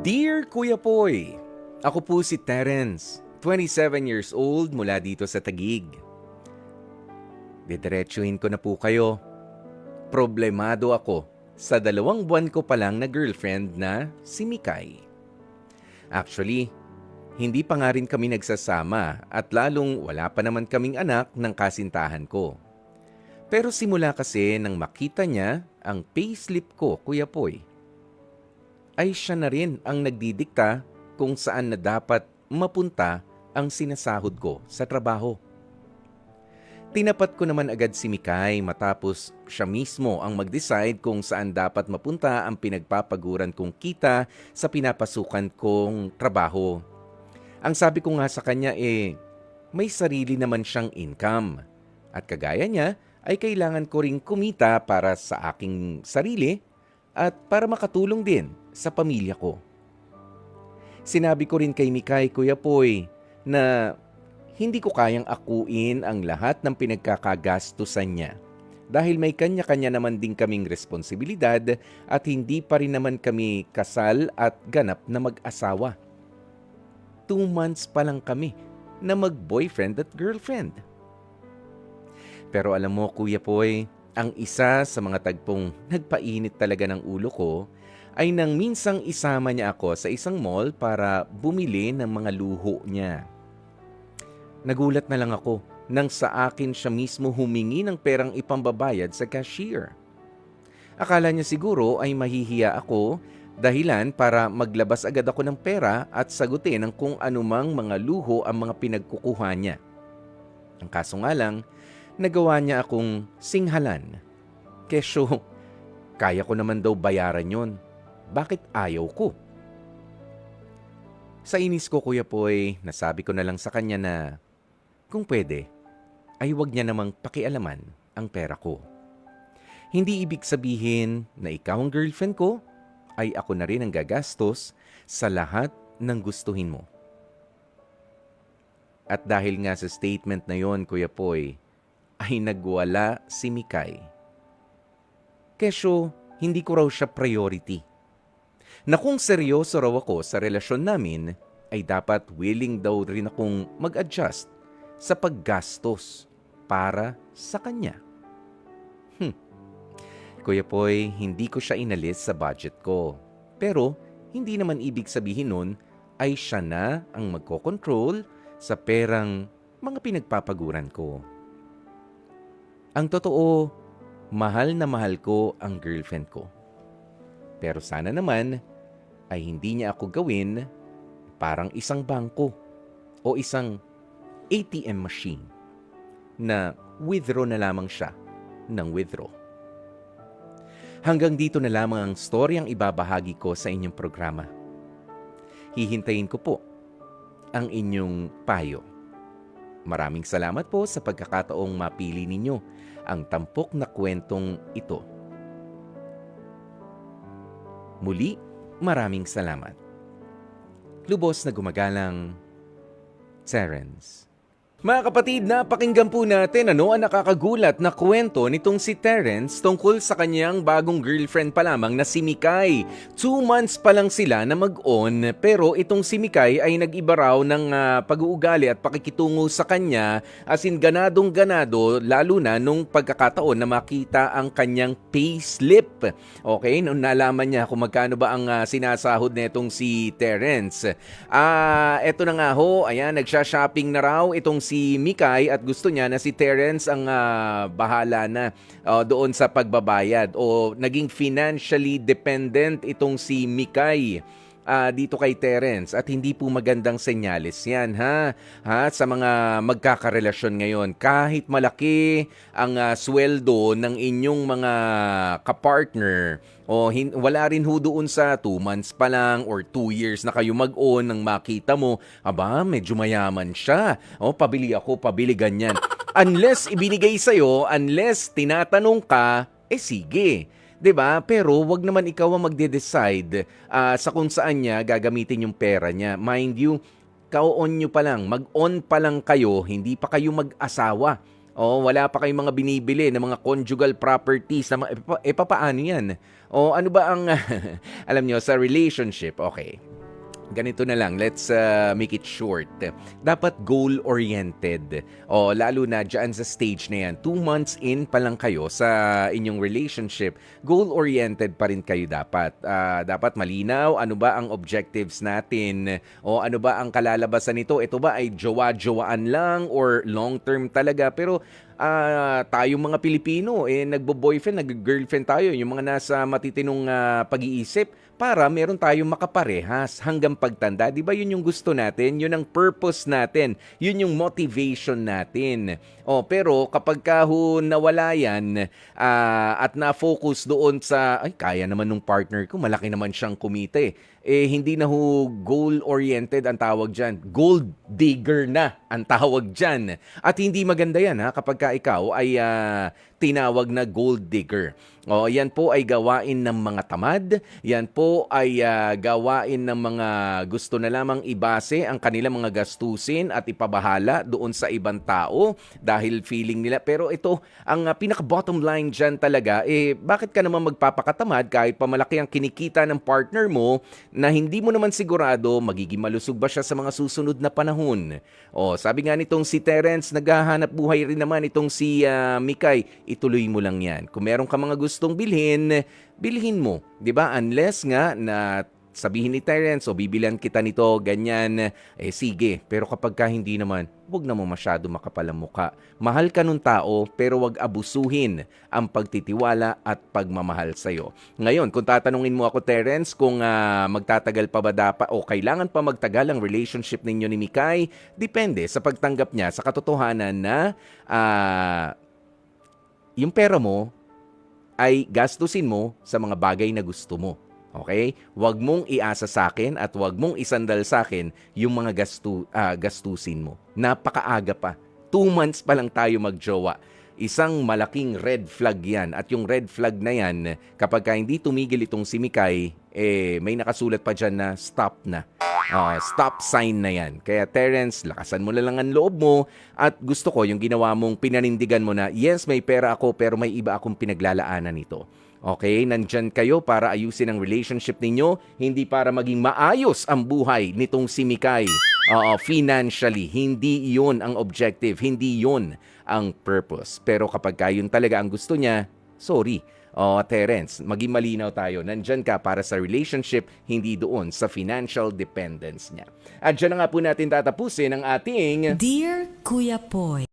Dear Kuya Poy, ako po si Terence, 27 years old mula dito sa Taguig. Didiretsuhin ko na po kayo. Problemado ako sa 2 buwan ko pa lang na girlfriend na si Mikay. Actually, hindi pa nga rin kami nagsasama at lalong wala pa naman kaming anak ng kasintahan ko. Pero simula kasi nang makita niya ang payslip ko, Kuya Poy, ay siya na rin ang nagdidikta kung saan na dapat mapunta ang sinasahod ko sa trabaho. Tinapat ko naman agad si Mikay matapos siya mismo ang mag-decide kung saan dapat mapunta ang pinagpapaguran kong kita sa pinapasukan kong trabaho. Ang sabi ko nga sa kanya may sarili naman siyang income. At kagaya niya ay kailangan ko ring kumita para sa aking sarili at para makatulong din sa pamilya ko. Sinabi ko rin kay Mikay, Kuya Poy, na hindi ko kayang akuin ang lahat ng pinagkakagastusan niya dahil may kanya-kanya naman din kaming responsibilidad at hindi pa rin naman kami kasal at ganap na mag-asawa. 2 months pa lang kami na mag-boyfriend at girlfriend. Pero alam mo, Kuya Poy, ang isa sa mga tagpong nagpainit talaga ng ulo ko ay nang minsang isama niya ako sa isang mall para bumili ng mga luho niya. Nagulat na lang ako nang sa akin siya mismo humingi ng perang ipambabayad sa cashier. Akala niya siguro ay mahihiya ako dahilan para maglabas agad ako ng pera at sagutin ang kung anumang mga luho ang mga pinagkukuha niya. Ang kaso nga lang, nagawa niya akong singhalan. Kesyo, kaya ko naman daw bayaran yon. Bakit ayaw ko? Sa inis ko, Kuya Poy, nasabi ko na lang sa kanya na kung pwede, ay huwag niya namang pakialaman ang pera ko. Hindi ibig sabihin na ikaw ang girlfriend ko, ay ako na rin ang gagastos sa lahat ng gustuhin mo. At dahil nga sa statement na yon, Kuya Poy, ay nagwala si Mikay. Kesyo, hindi ko raw siya priority. Na kung seryoso raw ako sa relasyon namin, ay dapat willing daw rin akong mag-adjust sa paggastos para sa kanya. Kuya Poy, hindi ko siya inalis sa budget ko. Pero hindi naman ibig sabihin nun ay siya na ang magkokontrol sa perang mga pinagpapaguran ko. Ang totoo, mahal na mahal ko ang girlfriend ko. Pero sana naman ay hindi niya ako gawin parang isang bangko o isang ATM machine na withdraw na lamang siya ng withdraw. Hanggang dito na lamang ang storyang ibabahagi ko sa inyong programa. Hihintayin ko po ang inyong payo. Maraming salamat po sa pagkakataong mapili ninyo ang tampok na kwentong ito. Muli, maraming salamat. Lubos na gumagalang, Terence. Mga kapatid, napakinggan po natin ang nakakagulat na kwento nitong si Terence tungkol sa kanyang bagong girlfriend pa lamang na si Mikay. 2 months pa lang sila na mag-on pero itong si Mikay ay nag-iba raw ng pag-uugali at pakikitungo sa kanya as in ganadong-ganado lalo na nung pagkakataon na makita ang kanyang payslip. Okay, nung nalaman niya kung magkano ba ang sinasahod netong si Terence. Eto na nga ho, ayan, nagsha-shopping na raw itong si Mikay at gusto niya na si Terence ang bahala na doon sa pagbabayad o naging financially dependent itong si Mikay dito kay Terence at hindi po magandang senyales yan sa mga magkakarelasyon ngayon. Kahit malaki ang sweldo ng inyong mga kapartner o wala rin ho doon sa 2 months pa lang or 2 years na kayo mag-on nang makita mo, aba, medyo mayaman siya. Pabili ako, pabili ganyan. Unless ibinigay sa'yo, unless tinatanong ka, sige. 'Di ba? Pero wag naman ikaw ang magde-decide sa kung saan niya gagamitin yung pera niya. Mind you, ka-on nyo pa lang, mag-on pa lang kayo, hindi pa kayo mag-asawa. Wala pa kayong mga binibili ng mga conjugal properties na papaano yan? Ano ba ang alam nyo sa relationship? Okay. Ganito na lang, let's make it short. Dapat goal-oriented. O lalo na dyan sa stage na yan, 2 months in pa lang kayo sa inyong relationship, goal-oriented pa rin kayo dapat. Dapat malinaw, ano ba ang objectives natin? O ano ba ang kalalabasan nito? Ito ba ay jowa-jowaan lang or long-term talaga? Pero tayong mga Pilipino, nagbo-boyfriend, nag-girlfriend tayo, yung mga nasa matitinong pag-iisip, para meron tayong makaparehas hanggang pagtanda. Di ba yun yung gusto natin? Yun ang purpose natin. Yun yung motivation natin. Pero kapag nawala yan at na-focus doon sa, ay, kaya naman nung partner ko, malaki naman siyang kumita hindi na goal-oriented ang tawag dyan. Gold digger na ang tawag dyan. At hindi maganda yan kapag ka ikaw ay tinawag na gold digger. Yan po ay gawain ng mga tamad. Yan po ay gawain ng mga gusto na lamang ibase ang kanilang mga gastusin at ipabahala doon sa ibang tao dahil feeling nila. Pero ito, ang pinaka-bottom line dyan talaga, bakit ka naman magpapakatamad kahit pa malaki ang kinikita ng partner mo na hindi mo naman sigurado magiging malusog ba siya sa mga susunod na panahon? Sabi nga nitong si Terence, naghahanap buhay rin naman itong si Mikay, ituloy mo lang yan. Kung meron ka mga gustong bilhin mo, 'di ba? Unless nga na sabihin ni Terence, bibilan kita nito, ganyan, sige. Pero kapag ka hindi naman, huwag na mo masyado makapalang muka. Mahal ka nung tao, pero wag abusuhin ang pagtitiwala at pagmamahal sa'yo. Ngayon, kung tatanungin mo ako, Terence, kung magtatagal pa ba dapat o kailangan pa magtagal ang relationship ninyo ni Mikay, depende sa pagtanggap niya sa katotohanan na yung pera mo ay gastusin mo sa mga bagay na gusto mo. Okay? Huwag mong iasa sa akin at huwag mong isandal sa akin yung mga gastusin mo. Napakaaga pa. 2 months pa lang tayo magjowa. Isang malaking red flag yan. At yung red flag na yan, kapag hindi tumigil itong si Mikay, may nakasulat pa dyan na stop na. Stop sign na yan. Kaya Terence, lakasan mo na lang ang loob mo at gusto ko yung ginawa mong pinanindigan mo na, yes, may pera ako pero may iba akong pinaglalaanan nito. Okay, nandyan kayo para ayusin ang relationship ninyo, hindi para maging maayos ang buhay nitong si Mikay. Financially, hindi yun ang objective, hindi yun ang purpose. Pero kapag yun talaga ang gusto niya, sorry. Terence, maging malinaw tayo. Nandyan ka para sa relationship, hindi doon sa financial dependence niya. At dyan na nga po natin tatapusin ang ating Dear Kuya Poy,